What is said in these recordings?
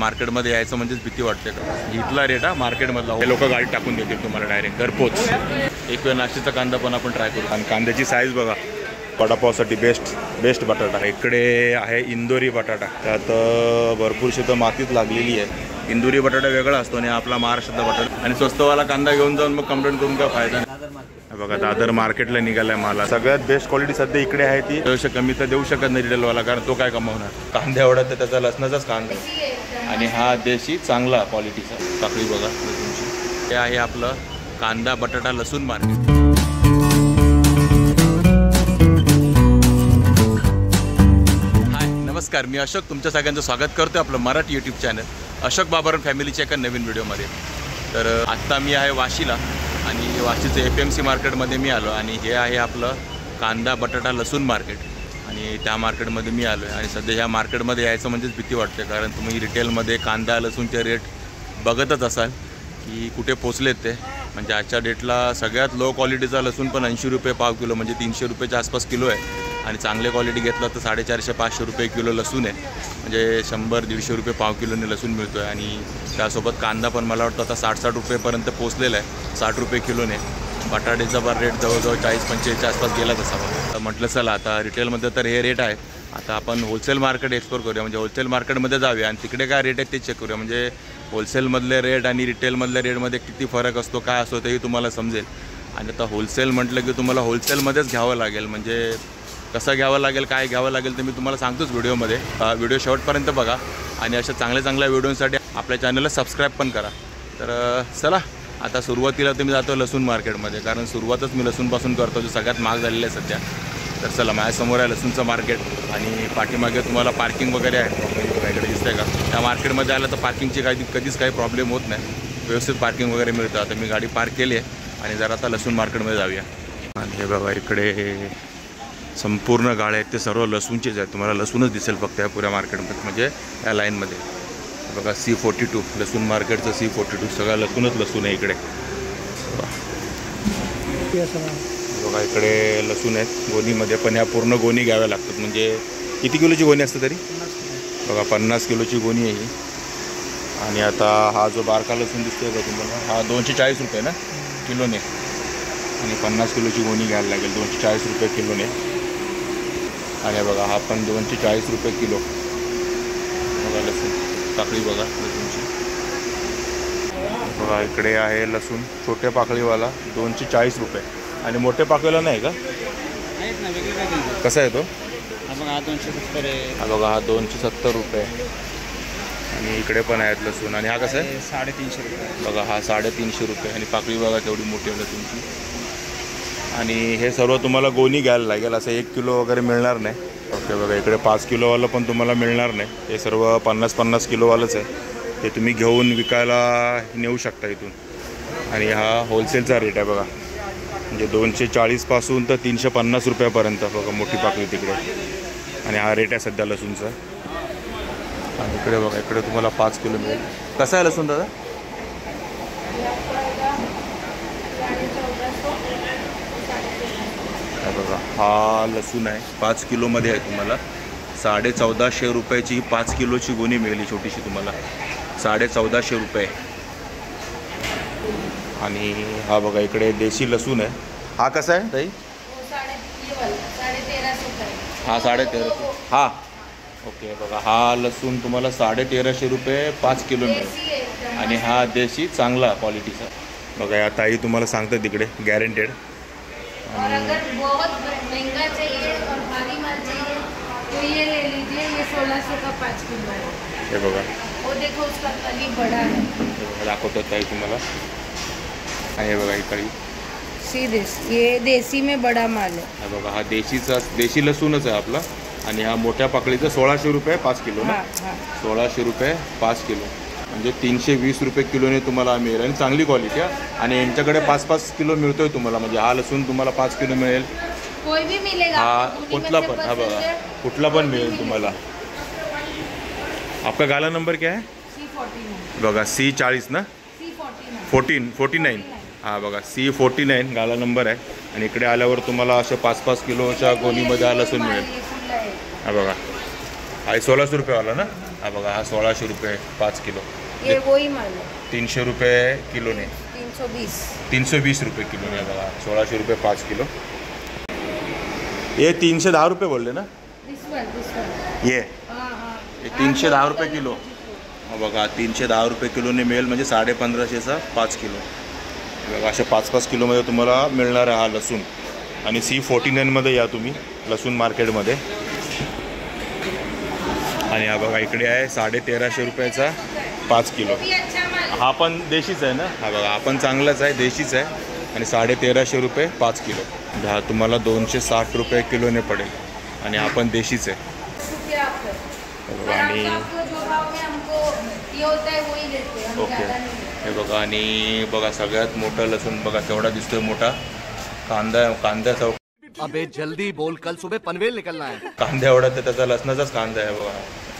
मार्केटमध्ये यायचं म्हणजेच भीती वाटते का. इथला रेट हा मार्केटमधला. हे लोक गाडी टाकून देतील तुम्हाला डायरेक्ट घरपोच. एक वेळ नाशिकचा कांदा पण आपण ट्राय करू. आणि कांद्याची साईज बघा. वडापावसाठी बेस्ट बटाटा. इकडे आहे इंदोरी बटाटा. त्यात भरपूरशी तर मातीत लागलेली आहे. इंदोरी बटाटा वेगळा असतो आणि आपला महाराष्ट्रातला बटाटा. आणि स्वस्तवाला कांदा घेऊन जाऊन मग कंप्लेंट करून काय फायदा नाही. बघा दादर मार्केटला निघालाय मला. सगळ्यात बेस्ट क्वालिटी सध्या इकडे आहे ती. त्यापेक्षा कमी तर देऊ शकत नाही रिटेलवाला, कारण तो काय कमावणार. कांदा एवढा तर त्याचा लसणाचाच कांदा. आणि हा देशी चांगला क्वालिटीचा. साखळी बघा लसूणची. हे आहे आपलं कांदा बटाटा लसूण मार्केट. नमस्कार, मी अशोक. तुमच्या सगळ्यांचं स्वागत करतो आपलं मराठी यूट्यूब चॅनल अशोक बाबर फॅमिलीच्या एका नवीन व्हिडिओमध्ये. तर आत्ता मी आहे वाशीला आणि वाशीचं FMC मार्केटमध्ये मी आलो. आणि हे आहे आपलं कांदा बटाटा लसूण मार्केट. आणि त्या मार्केटमध्ये मी आलो आहे. आणि सध्या ह्या मार्केटमध्ये यायचं म्हणजेच भीती वाटते, कारण तुम्ही रिटेलमध्ये कांदा लसूणचे रेट बघतच असाल की कुठे पोचलेत ते. म्हणजे आजच्या डेटला सगळ्यात लो क्वालिटीचा लसूण पण 80 रुपये पाव किलो, म्हणजे 300 रुपयाच्या आसपास किलो आहे. आणि चांगले क्वालिटी घेतलं तर 450-500 रुपये किलो लसूण आहे. म्हणजे 100-150 रुपये पाव किलोने लसूण मिळतो आहे. आणि त्यासोबत कांदा पण मला वाटतं आता 60-60 रुपयेपर्यंत पोचलेला आहे, 60 रुपये किलोने. बटाट्याचा पण रेट जवळजवळ 40-45च्या आसपास गेलाच असावा. तर म्हटलं चला आता रिटेलमध्ये तर हे रेट आहे, आता आपण होलसेल मार्केट एक्सप्लोर करूया. म्हणजे होलसेल मार्केटमध्ये जाऊया आणि तिकडे काय रेट आहे ते चेक करूया. म्हणजे होलसेलमधले रेट आणि रिटेलमधल्या रेटमध्ये किती फरक असतो, काय असतो तेही तुम्हाला समजेल. आणि आता होलसेल म्हटलं की तुम्हाला होलसेलमध्येच घ्यावं लागेल. म्हणजे कसं घ्यावं लागेल, काय घ्यावं लागेल ते मी तुम्हाला सांगतोच व्हिडिओमध्ये. व्हिडिओ शेवटपर्यंत बघा आणि अशा चांगल्या व्हिडिओसाठी आपल्या चॅनलला सबस्क्राईब पण करा. तर चला आता सुरुवातीला तुम्ही जातो लसूण मार्केटमध्ये, कारण सुरुवातच मी लसूणपासून करतो, जो सगळ्यात महाग झालेला आहे सध्या. तर चला माझ्यासमोर आहे लसूणचं मार्केट आणि पाठीमागे तुम्हाला पार्किंग वगैरे आहे. इकडे दिसतंय का. त्या मार्केटमध्ये आलं तर पार्किंगची कधीच काही प्रॉब्लेम होत नाही, व्यवस्थित पार्किंग वगैरे मिळतं. आता मी गाडी पार्क केली आहे आणि जरा आता लसूण मार्केटमध्ये जाऊया. आणि हे बघा इकडे संपूर्ण गाड्या आहेत ते सर्व लसूणचेच आहेत. तुम्हाला लसूणच दिसेल फक्त या पुऱ्या मार्केटमध्ये, म्हणजे या लाईनमध्ये. बघा C42 लसूण मार्केटचं C42 सगळं लसूण आहे इकडे. बघा इकडे लसूण आहेत गोणीमध्ये, पण ह्या पूर्ण गोणी घ्याव्या लागतात. म्हणजे किती किलोची गोणी असते तरी बघा 50 किलोची गोणी आहे ही. आणि आता हा जो बारका लसूण दिसतोय का तुम्हाला, हा 240 रुपये ना किलोने. आणि 50 किलोची गोणी घ्यायला लागेल 240 रुपये किलोने. आणि बघा हा पण 240 रुपये किलो. बघा लसूण पाकळी बघा लसूणची. बघा इकडे आहे लसूण छोटे पाकळीवाला 240 रुपये. आणि मोठे पाकळीला नाही का, कसा आहे तो? हा 270 आहे. हा बघा हा 270 रुपये. आणि इकडे पण आहेत लसूण. आणि हा कसा आहे? 350 रुपये. बघा हा 350 रुपये. आणि पाकळी बघा तेवढी मोठी आहे लसूणची. आणि हे सर्व तुम्हाला गोणी घ्यायला लागेल, असं 1 किलो वगैरे मिळणार नाही. ओके बघा इकडे 5 किलोवालं पण तुम्हाला मिळणार नाही. हे सर्व 50-50 किलोवालंच आहे. ते तुम्ही घेऊन विकायला नेऊ शकता इथून. आणि हा होलसेलचा रेट आहे बघा, म्हणजे 240 पासून तर 350 रुपयापर्यंत. बघा मोठी पाकळी तिकडे. आणि हा रेट आहे सध्या लसूणचा. आणि इकडे बघा इकडे तुम्हाला 5 किलो मिळेल. कसा आहे लसूण दादा? बघा हा लसूण आहे 5 किलोमध्ये आहे. तुम्हाला 1450 रुपयाची 5 किलोची गोणी मिळेल छोटीशी तुम्हाला, 1450 रुपये. आणि हा बघा इकडे देशी लसूण आहे. हा कसा आहे ताई? हा 1350. हा ओके बघा हा लसूण तुम्हाला 1350 रुपये 5 किलो मिळेल. आणि हा देशी चांगला क्वालिटीचा. बघा या ताई तुम्हाला सांगतात तिकडे गॅरंटेड. और अगर बहुत महंगा चाहिए और भारी माल चाहिए तो ये ले लीजिए, ये 1600 का 5 किलो है. हे बघा वो देखो उसका कली बड़ा है. दाखवतात ताई तुम्हाला. आणि हे बघा इकडे ये देसी में बड़ा माल है. हा बघा हा देशी लसूणच आहे आपला. आणि हा मोठ्या पाकळीचा 1600 रुपये 5 किलो ना. 1600 रुपये 5 किलो म्हणजे 320 रुपये किलोने तुम्हाला मिळेल. आणि चांगली क्वालिटी आहे. आणि यांच्याकडे 5-5 किलो मिळतोय तुम्हाला. म्हणजे हा लसूण तुम्हाला 5 किलो मिळेल. कोई भी मिलेगा, हा कुठला पण. हा बघा कुठला पण मिळेल तुम्हाला. आपका गाला नंबर क्या है? C49. बघा C40 ना, C49. 49. हा बघा C49 गाला नंबर आहे. आणि इकडे आल्यावर तुम्हाला अशा 5-5 किलोच्या गोणीमध्ये हा लसूण मिळेल. हा बघा हा 1600 रुपयेवाला ना. हा बघा हा 1600 रुपये 5 किलो. ये वही माल है 300 रुपये किलोने. 320. 320 रुपये किलोने बघा 1600 रुपये 5 किलो. ये 310 रुपये बोलले ना. दिस वन ये हाँ हाँ 310 रुपये किलो. हा बघा 310 रुपये किलोने मिळेल म्हणजे 1550चा 5 किलो. बघा अशा 5-5 किलोमध्ये तुम्हाला मिळणार आहे हा लसूण. आणि C49मध्ये या तुम्ही लसूण मार्केटमध्ये. आणि हा बघा इकडे आहे 1350 रुपयाचा 5 किलो. भी अच्छा माल हा पण देशीच आहे ना. हा बघा हा पण चांगलाच आहे देशीच आहे. आणि 1350 रुपये 5 किलो. हा तुम्हाला 260 रुपये किलोने पडेल. आणि हा पण देशीच आहे. शुक्रिया आपका. बघा और आणि आपको जो भाव में हमको ये होता है वही देते हैं हम ओके ज़्यादा नहीं देते. हे बघा. आणि बघा सगळ्यात मोठा लसूण बघा केवढा दिसतोय मोठा. कांद्याचा अबे जल्दी बोल, कल सुबह पनवेल निकलना है. कांदा एवढा तर त्याचा लसणाचाच कांदा आहे बघा.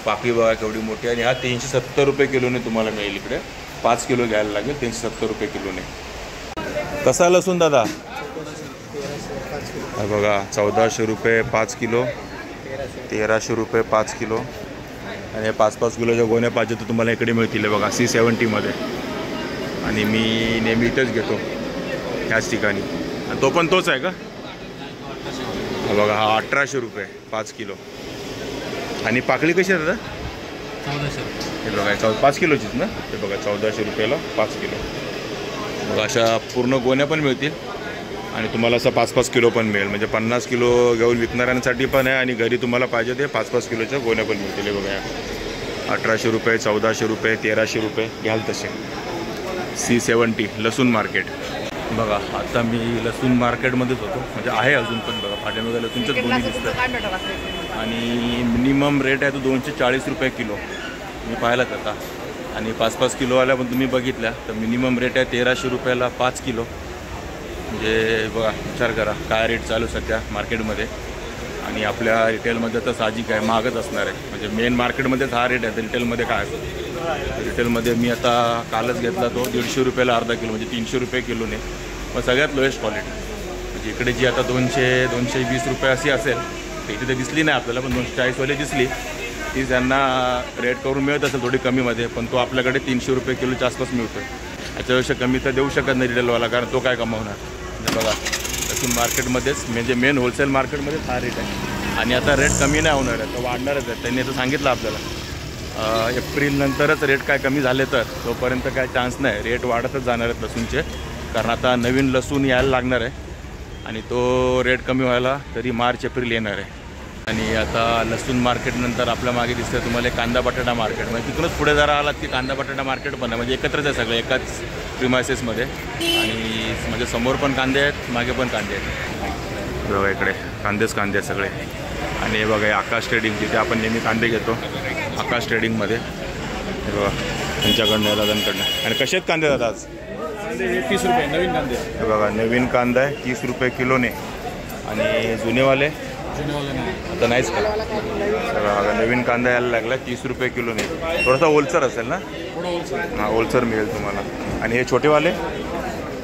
पाकळी बघा केवढी मोठी. आणि हा 370 रुपये किलोने तुम्हाला मिळेल. इकडे 5 किलो घ्यायला लागेल 370 रुपये किलोने. कसा लसूण दादा. हा बघा 1400 रुपये 5 किलो. 1300 रुपये 5 किलो. आणि हे 5-5 किलोच्या गोण्या पाहिजे तर तुम्हाला इकडे मिळतील बघा C70मध्ये. आणि मी नेहमी इथेच घेतो ह्याच ठिकाणी. आणि तो पण तोच आहे का. हा बघा हा 1800 रुपये 5 किलो. आणि पाकळी कशी आहे दादा. 1400. हे बघा 5 किलोचीच ना. हे बघा 1400 रुपयाला 5 किलो. बघा अशा पूर्ण गोण्या पण मिळतील. आणि तुम्हाला असं 5-5 किलो पण मिळेल. म्हणजे 50 किलो घेऊन विकणाऱ्यांसाठी पण आहे. आणि घरी तुम्हाला पाहिजे ते 5-5 किलोच्या गोण्या पण मिळतील. हे बघा 1800 रुपये 1400 रुपये 1300 रुपये घ्याल तसे. C70 लसूण मार्केट. बघा आता मी लसूण मार्केटमध्येच होतो. म्हणजे आहे अजून पण बघा पाठीमागे लसूणच्याच गोणी दिसतात. आणि मिनिमम रेट आहे तो 240 रुपये किलो मी पाहिलाच आता. आणि 5-5 किलोवाल्या पण तुम्ही बघितल्या तर मिनिमम रेट आहे 1300 रुपयाला 5 किलो. म्हणजे बघा विचार करा काय रेट चालू सध्या मार्केटमध्ये. आणि आपल्या रिटेलमध्ये तर साहजिक आहे महागच असणार आहे. म्हणजे मेन मार्केटमध्येच हा रेट आहे. तर रिटेलमध्ये काय असतो. रिटेलमध्ये मी आता कालच घेतला तो 150 रुपयाला अर्धा किलो म्हणजे 300 रुपये किलोने. मग सगळ्यात लोएस्ट क्वालिटी. म्हणजे इकडे जी आता 200-220 रुपये अशी असेल तर इथे तर दिसली नाही आपल्याला. पण 240वाली दिसली ती त्यांना रेट करून मिळत असेल थोडी कमीमध्ये. पण तो आपल्याकडे 300 रुपये किलोच्या आसपास मिळतो. याच्यापेक्षा कमी तर देऊ शकत नाही रिटेलवाला. कारण तो काय कमावणार. म्हणजे बघा लसूण मार्केटमध्येच म्हणजे मेन होलसेल मार्केटमध्येच हा रेट आहे. आणि आता रेट कमी नाही होणार आहे तर वाढणारच आहे. त्यांनी असं सांगितलं आपल्याला एप्रिल नंतरच रेट काय कमी झाले तर तोपर्यंत काय चान्स नाही. रेट वाढतच जाणार आहेत लसूणचे. कारण आता नवीन लसूण यायला लागणार आहे. आणि तो रेट कमी व्हायला तरी मार्च-एप्रिल येणार आहे. आणि आता लसूण मार्केटनंतर आपल्या मागे दिसतं तुम्हाला कांदा बटाटा मार्केट. म्हणजे तिथूनच पुढे जरा आलात की कांदा बटाटा मार्केट पण आहे. म्हणजे एकत्रच आहे सगळं एकाच प्रिमायसेसमध्ये. आणि म्हणजे समोर पण कांदे आहेत मागे पण कांदे आहेत. बघा इकडे कांदेच कांदे आहेत सगळे. आणि हे बघा आकाश ट्रेडिंग जिथे आपण नेहमी कांदे घेतो आकाश ट्रेडिंगमध्ये. हे बघा त्यांच्याकडनं दादांकडनं. आणि कसे आहेत कांदे दादा आज. 30 रुपये नवीन कांदे. हे बघा नवीन कांदा आहे 30 रुपये किलोने. आणि जुनेवाले आता नाहीच का. बघा नवीन कांदा यायला लागला 30 रुपये किलोने. थोडासा ओलसर असेल ना. हां ओलसर मिळेल तुम्हाला. आणि हे छोटेवाले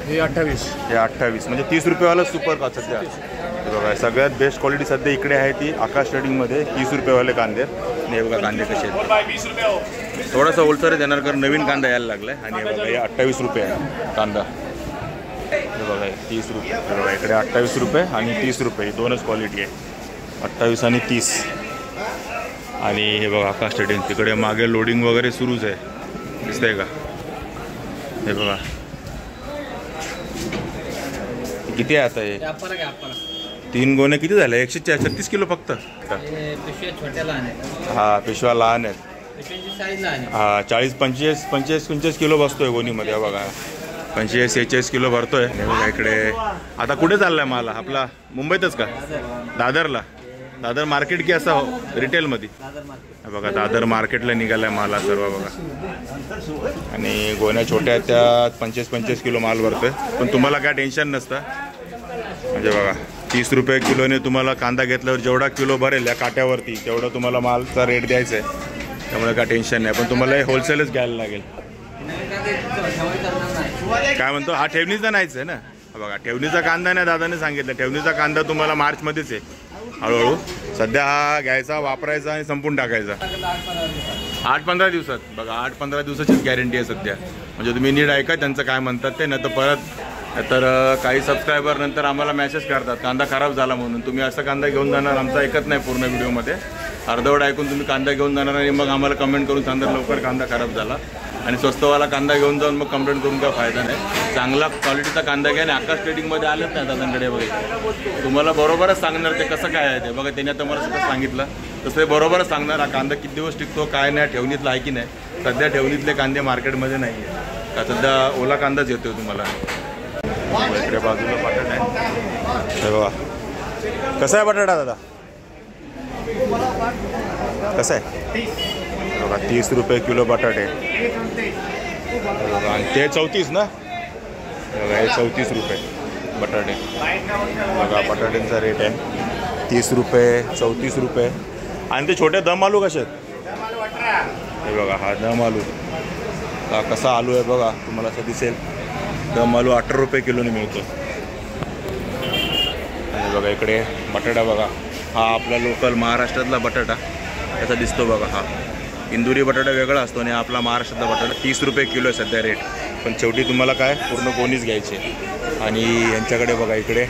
हे 28. हे 28 म्हणजे 30 रुपयेवाला सुपर का सध्या. हे बघा सगळ्यात बेस्ट क्वालिटी सध्या इकडे आहे ती आकाश ट्रेडिंगमध्ये 30 रुपयेवाले कांदे. आणि हे बघा कांदे कसे आहेत. थोडासा ओलसर देणार कारण नवीन कांदा यायला लागला आहे. आणि हे बघा हे 28 रुपये आहे कांदा. हे बघा 30 रुपये. हे बघा इकडे 28 रुपये आणि 30 रुपये दोनच क्वालिटी आहे. 28 आणि 30. आणि हे बघा आकाश ट्रेडिंग तिकडे मागे लोडिंग वगैरे सुरूच आहे. दिसतंय का. हे बघा किती आहे आता. हे 3 गोण्या किती झाल्या 136 किलो फक्त. छोट्या लहान आहेत. हा पिशव्या लहान आहेत. साईज लहान आहे. हा 40-45 किलो बसतोय गोणीमध्ये. बघा 45-46 किलो भरतोय. बघा इकडे आता कुठे चाललाय मला आपला मुंबईतच का दादरला. दादर मार्केट की असं रिटेलमध्ये. बघा दादर मार्केटला निघालाय माल सर्व बघा. आणि गोण्या छोट्या आहेत त्यात 25-25 किलो माल भरतोय. पण तुम्हाला काय टेन्शन नसतं. म्हणजे बघा 30 रुपये किलोने तुम्हाला कांदा घेतल्यावर जेवढा किलो भरेल या काट्यावरती तेवढं तुम्हाला मालचा रेट द्यायचा आहे. त्यामुळे काय टेन्शन नाही. पण तुम्हाला हे होलसेलच घ्यायला लागेल. काय म्हणतो हा ठेवणीचा नाहीच आहे ना. बघा ठेवणीचा कांदा नाही दादाने सांगितलं. ठेवणीचा कांदा तुम्हाला मार्चमध्येच आहे. हळूहळू सध्या हा घ्यायचा वापरायचा आणि संपून टाकायचा. 8-15 दिवसात बघा, 8-15 दिवसाचीच गॅरंटी आहे सध्या. म्हणजे तुम्ही नीट ऐका त्यांचं काय म्हणतात ते. नाही तर परत काही सबस्क्रायबर नंतर आम्हाला मेसेज करतात कांदा खराब झाला म्हणून. तुम्ही असं कांदा घेऊन जाणार, आमचं ऐकत नाही पूर्ण व्हिडिओमध्ये. अर्धवट ऐकून तुम्ही कांदा घेऊन जाणार आणि मग आम्हाला कमेंट करून सांगणार लवकर कांदा खराब झाला. आणि स्वस्तवाला कांदा घेऊन जाऊन मग कंप्लेंट करून काय फायदा नाही. चांगला क्वालिटीचा कांदा घ्या. आणि आकाश ट्रेडिंगमध्ये आलेच नाही दादांकडे बघा, तुम्हाला बरोबरच सांगणार ते कसं काय आहे ते. बघा त्यांनी आता मला सगळं सांगितलं तसं ते बरोबरच सांगणार. हा कांदा किती दिवस टिकतो काय नाही, ठेवणीतला आहे की नाही. सध्या ठेवणीतले कांदे मार्केटमध्ये नाही आहे का, सध्या ओला कांदाच येतो तुम्हाला. इकडे बाजूला बटाटा आहे हे बघा. कसा आहे बटाटा दादा, कसं आहे बघा? 30 रुपये किलो बटाटे बघा. आणि ते 34 ना बघा, हे 34 रुपये बटाटे बघा. बटाट्यांचा रेट आहे 30 रुपये, 34 रुपये. आणि ते छोटे दम आलू कसे आहेत हे बघा. हा दम आलू हा कसा आलू आहे बघा, तुम्हाला असं दिसेल. दम आलू 18 रुपये किलोने मिळतो. आणि बघा इकडे बटाटा बघा, हा आपला लोकल महाराष्ट्रातला बटाटा याचा दिसतो बघा. हा इंदुरी बटाटा वेगळा असतो आणि आपला महाराष्ट्रातला बटाटा 30 रुपये किलो आहे सध्या रेट. पण शेवटी तुम्हाला काय पूर्ण गोणीच घ्यायचे. आणि यांच्याकडे बघा इकडे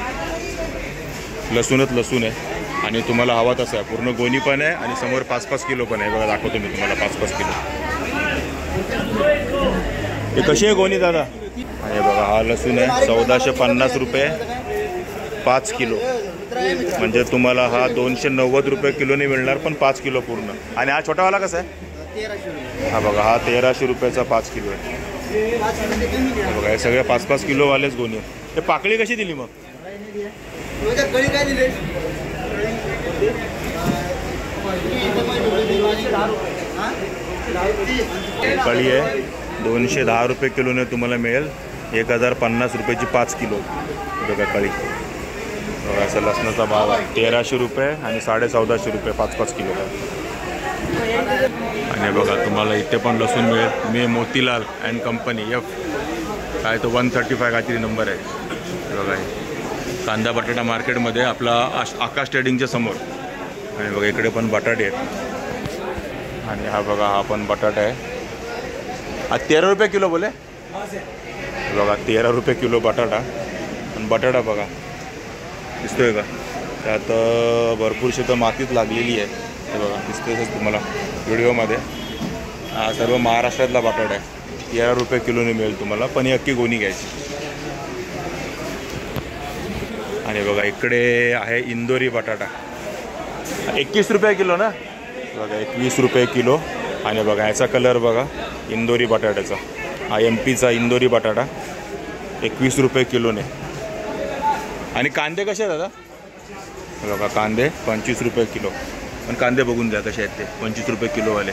लसूणच लसूण आहे. आणि तुम्हाला हवा तसं आहे, पूर्ण गोणी पण आहे आणि समोर 5-5 किलो पण आहे बघा. दाखवतो मी तुम्हाला 5-5 किलो. हे कशी आहे गोणी दादा? आणि बघा हा लसूण आहे 1450 रुपये 5 किलो. म्हणजे तुम्हाला हा 290 रुपये किलोने मिळणार, पण 5 किलो पूर्ण. आणि हा छोटावाला कसा आहे? हा बघा, हा 1300 रुपयाचा 5 किलो आहे. बघा हे सगळे 5-5 किलोवालेच गोणी. हे पाकळी कशी दिली मग? कळी आहे 210 रुपये किलोने तुम्हाला मिळेल. 1050 रुपयाची 5 किलो बघा कळी. बघा असं लसणाचा भाव आहे 1300 रुपये आणि 1450 रुपये 5-5 किलो. आणि बघा तुम्हाला इथे पण लसूण मिळेल. मी मोतीलाल अँड कंपनी F काय तो 135 काहीतरी नंबर आहे बघा. कांदा बटाटा मार्केटमध्ये आपला आकाश ट्रेडिंगच्या समोर. आणि बघा इकडे पण बटाटे आहेत. आणि हा बघा हा पण बटाटा आहे. हा 13 रुपये किलो बोले बघा. 13 रुपये किलो बटाटा. आणि बटाटा बघा दिसतोय का, त्यात भरपूरशी तर मातीत लागलेली आहे हे बघा. दिसतोयच तुम्हाला व्हिडिओमध्ये. हा सर्व महाराष्ट्रातला बटाटा आहे. 13 रुपये किलोने मिळेल तुम्हाला, पण ही अख्खी गोणी घ्यायची. आणि बघा इकडे आहे इंदोरी बटाटा 21 रुपये किलो ना बघा. 21 रुपये किलो. आणि बघा ह्याचा कलर बघा इंदोरी बटाट्याचा. हा MP चा इंदोरी बटाटा 21 रुपये किलोने. आणि कांदे कसे आहेत दादा? बघा कांदे 25 रुपये किलो. पण कांदे बघून द्या कसे आहेत ते 25 रुपये किलोवाले.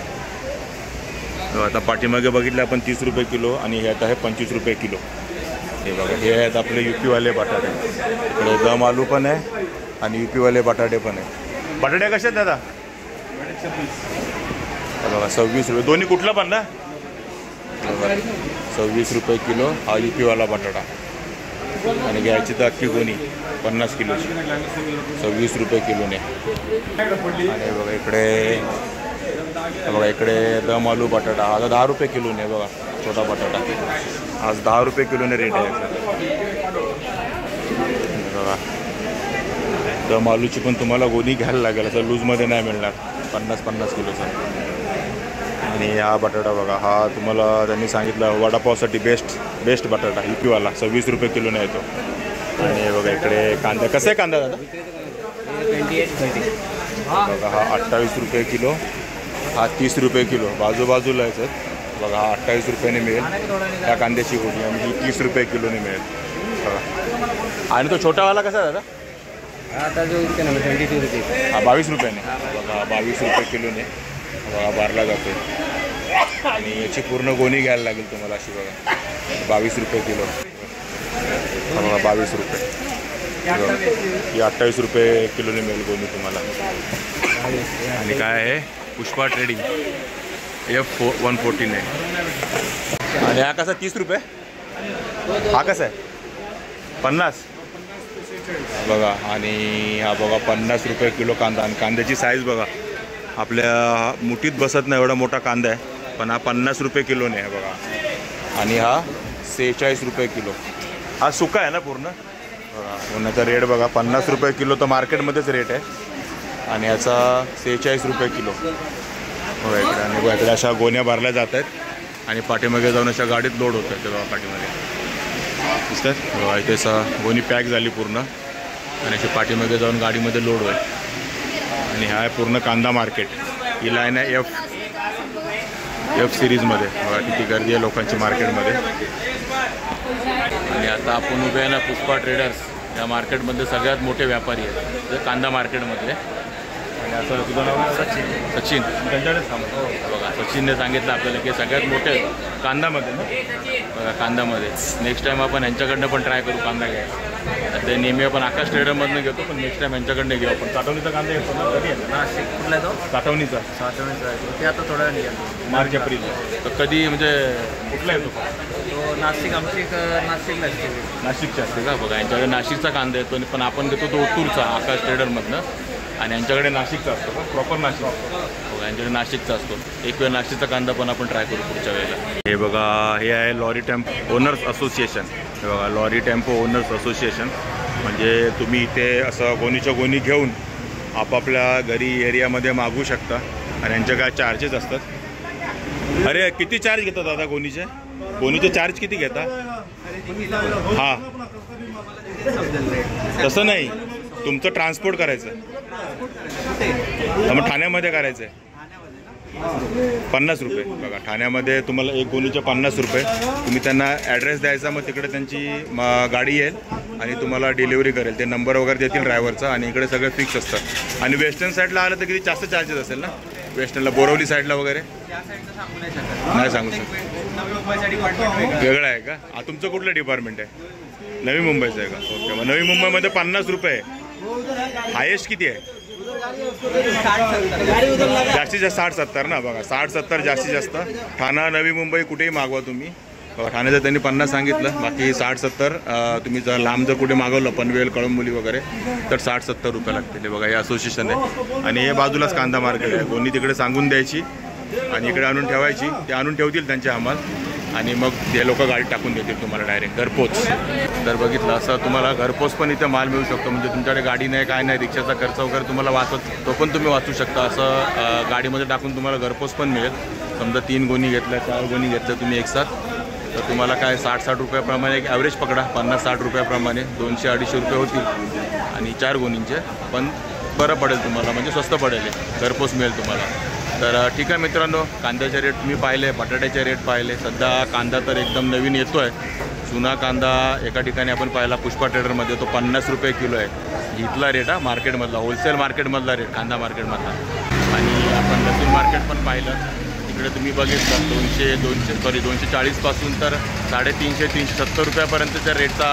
आता पाठीमागे बघितले आपण 30 रुपये किलो. आणि हे आता आहे 25 रुपये किलो. हे बघा हे आहेत आपले UP-वाले बटाटे. इकडे दम आलू पण आहे आणि UP-वाले बटाटे पण आहे. बटाटे कसे आहेत दादा? बघा 26 रुपये दोन्ही. कुठला पण ना? 26 रुपये किलो हा UP-वाला बटाटा. आणि घ्यायची तर अख्खी गोणी 50 किलोची 26 रुपये किलोने. आणि बघा इकडे दम आलू बटाटा आता 10 रुपये किलोने बघा. छोटा बटाटा आज 10 रुपये किलोने रेट आहे बघा. दम आलूची पण तुम्हाला गोणी घ्यायला लागेल, असं लूजमध्ये नाही मिळणार. 50-50 किलोचा. आणि हा बटाटा बघा हा तुम्हाला त्यांनी सांगितलं वडापावसाठी बेस्ट बटाटा UP-वाला 26 रुपये किलोने येतो. आणि बघा इकडे कांदा. कसं आहे कांदा दादा? बघा हा 28 रुपये किलो. हा 30 रुपये किलो. बाजूला आहे सर बघा. हा 28 रुपयाने मिळेल त्या कांद्याची गोणी. आणि ही 30 रुपये किलोने मिळेल बघा. आणि तो छोटावाला कसा दादा? आता जो 22 रुपये. हा 22 रुपयाने बघा. 22 रुपये किलोने बघा बारला जातो. आणि याची पूर्ण गोणी घ्यायला लागेल तुम्हाला अशी बघा. 22 रुपये किलो बघा. 22 रुपये. ही 28 रुपये किलोने मिळेल गोणी तुम्हाला. आणि काय आहे पुष्पा ट्रेडिंग F114 आहे. आणि हा कसा 30 रुपये? हा कसा आहे 50 बघा. आणि हा बघा 50 रुपये किलो कांदा. आणि कांद्याची साईज बघा. आपल्या मुठीत बसत नाही एवढा मोठा कांदा आहे, पण हा 50 रुपये किलोने आहे बघा. आणि हा 46 रुपये किलो. हा सुका आहे ना पूर्ण बघा. पुण्याचा रेट बघा 50 रुपये किलो तर मार्केटमध्येच रेट आहे. आणि याचा 46 रुपये किलो बघा इकडे. आणि बघा इकडे अशा गोण्या भरल्या जात आहेत आणि पाठीमागे जाऊन अशा गाडीत लोड होत आहेत बघा. पाठीमागे दिसतात बघा इथे गोणी पॅक झाली पूर्ण आणि अशी पाठीमागे जाऊन गाडीमध्ये लोड होईल. आणि हा आहे पूर्ण कांदा मार्केट. ही लाईन आहे एफ सिरीजमध्ये बघा. किती गर्दी आहे लोकांची मार्केटमध्ये. आणि आता आपण उभे आहे ना पुष्पा ट्रेडर्स या मार्केटमध्ये सगळ्यात मोठे व्यापारी आहेत जे कांदा मार्केटमधले. आणि असं तुझं नाव सचिन त्यांच्याकडेच थांबतो बघा. सचिनने सांगितलं आपल्याला की सगळ्यात मोठे कांदामध्ये ना बघा. कांदामध्ये नेक्स्ट टाईम आपण यांच्याकडनं पण ट्राय करू कांदा घ्यायला. ते नेहमी आपण आकाश ट्रेडरमधनं घेतो, पण नेक्स्ट टाईम यांच्याकडनं घेऊ आपण. साठवणीचा कांदा येतो ना कधी आहे नाशिक कुठला तो साठवणीचा ते आता थोडा वेळ निघाल. मार्च एप्रिल. तर कधी म्हणजे कुठला येतो तो नाशिक आमची नाशिकला असते. नाशिकचा असते का बघा. यांच्याकडे नाशिकचा कांदा येतो पण आपण घेतो तो ओतूरचा आकाश ट्रेडरमधनं. आणि यांच्याकडे नाशिकचा असतो का प्रॉपर नाशिक बघा. यांच्याकडे नाशिकचा असतो. एक वेळ नाशिकचा कांदा पण आपण ट्राय करू पुढच्या वेळेला. हे बघा हे आहे लॉरी टेम्पो ओनर्स असोसिएशन. हे बघा लॉरी टेम्पो ओनर्स असोसिएशन. म्हणजे तुम्ही इथे असं गोणीच्या गोणी घेऊन आपापल्या घरी एरियामध्ये मागू शकता. आणि यांच्या काय चार्जेस असतात. अरे किती चार्ज घेतात दादा गोणीचे? गोणीचे चार्ज किती घेता? हां तसं नाही, तुमचं ट्रान्सपोर्ट करायचं मग ठाण्यामध्ये करायचं आहे 50 रुपये बघा. ठाण्यामध्ये तुम्हाला एक गोणीचे 50 रुपये. तुम्ही त्यांना ॲड्रेस द्यायचा, मग तिकडे त्यांची गाडी येईल आणि तुम्हाला डिलिव्हरी करेल. ते नंबर वगैरे देतील ड्रायव्हरचा. आणि इकडे सगळं फिक्स असतं. आणि वेस्टर्न साईडला आलं तर किती जास्त चार्जेस असेल ना वेस्टर्नला? बोरवली साईडला वगैरे नाही सांगू शकत. वेगळं आहे का? तुमचं कुठलं डिपार्टमेंट आहे? नवी मुंबईचं आहे का? ओके. मग नवी मुंबईमध्ये 50 रुपये हायेस्ट किती आहे? जास्तीत जास्त 60-70 ना बघा. 60-70 जास्तीत जास्त. ठाणा नवी मुंबई कुठेही मागवा तुम्ही बघा. ठाण्याचं त्यांनी 50 सांगितलं. बाकी 60-70 तुम्ही जर लांब जर कुठे मागवलं पनवेल कळंबोली वगैरे तर 60-70 रुपये लागतील. हे बघा हे असोसिएशन आहे. आणि हे बाजूलाच कांदा मार्केट आहे. कोणी तिकडे सांगून द्यायची आणि इकडे आणून ठेवायची. ते आणून ठेवतील त्यांचे हमाल आणि मग ते लोक गाडी टाकून देतील तुम्हाला डायरेक्ट घरपोच. तर बघितलं असं तुम्हाला घरपोच पण इथे माल मिळू शकतो. म्हणजे तुमच्याकडे गाडी नाही काय नाही, रिक्षाचा खर्च वगैरे तुम्हाला तो पण तुम्ही वाचू शकता. असं गाडीमध्ये टाकून तुम्हाला घरपोच पण मिळेल. समजा 3 गोणी घेतल्या 4 गोणी घेतल्या तुम्ही एकसाथ तर तुम्हाला काय 60-60 रुपयाप्रमाणे एक ॲव्हरेज पकडा 50-60 रुपयाप्रमाणे 200-250 रुपये होतील. आणि 4 गोणींचे पण बरं पडेल तुम्हाला, म्हणजे स्वस्त पडेल. घरपोच मिळेल तुम्हाला. तर ठीक आहे मित्रांनो, कांद्याचे रेट तुम्ही पाहिले, बटाट्याचे रेट पाहिले. सध्या कांदा तर एकदम नवीन येतो आहे. जुना कांदा एका ठिकाणी आपण पाहिला पुष्पा ट्रेडरमध्ये तो 50 रुपये किलो आहे. इथला रेट हा मार्केटमधला होलसेल मार्केटमधला रेट कांदा मार्केटमधला. आणि आपण लसूण मार्केट पण पाहिलं. इकडे तुम्ही बघितलं 240 पासून तर 350-370 रुपयापर्यंतच्या रेटचा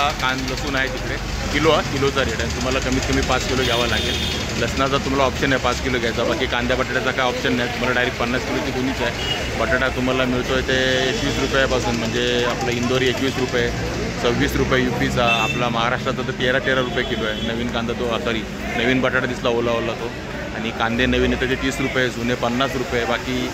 लसूण आहे तिकडे. किलोचा रेट आहे. तुम्हाला कमीत कमी 5 किलो घ्यावा लागेल. लसणाचा तुम्हाला ऑप्शन आहे 5 किलो घ्यायचा. बाकी कांद्या बटाट्याचा काय ऑप्शन नाही. तुम्हाला डायरेक्ट 50 किलोची गोणीच आहे. बटाटा तुम्हाला मिळतो आहे ते 21 रुपयापासून. म्हणजे आपलं इंदोरी 21 रुपये, 26 रुपये UPचा. आपला महाराष्ट्राचा तर 13 रुपये किलो आहे. नवीन कांदा तो नवीन बटाटा दिसला ओला तो. आणि कांदे नवीन येतं ते 30 रुपये, जुने 50 रुपये. बाकी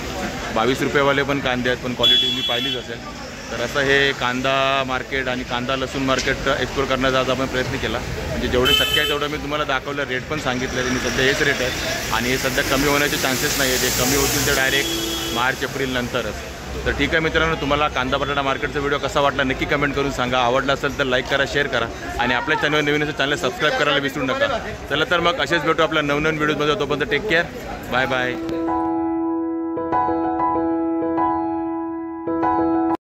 22 रुपयेवाले पण कांदे आहेत, पण क्वालिटी तुम्ही पाहिलीच असेल. तर असं हे कांदा मार्केट आणि कांदा लसूण मार्केट एक्सप्लोर करण्याचा आज आपण प्रयत्न केला. म्हणजे जेवढे शक्य आहे तेवढं मी तुम्हाला दाखवलं. रेट पण सांगितले मी. सध्या हेच रेट आहेत आणि हे सध्या कमी होण्याचे चान्सेस नाही आहेत. ते कमी होतील ते डायरेक्ट मार्च एप्रिल नंतरच. तर ठीक आहे मित्रांनो, तुम्हाला कांदा बटाटा मार्केटचा व्हिडिओ कसा वाटला नक्की कमेंट करून सांगा. आवडला असेल तर लाईक करा, शेअर करा आणि आपल्या चॅनल नवीन असेल चॅनल सबस्क्राईब करायला विसरू नका. चला तर मग असेच भेटू आपल्या नवनवीन व्हिडिओमध्ये. तोपर्यंत टेक केअर. Bye bye.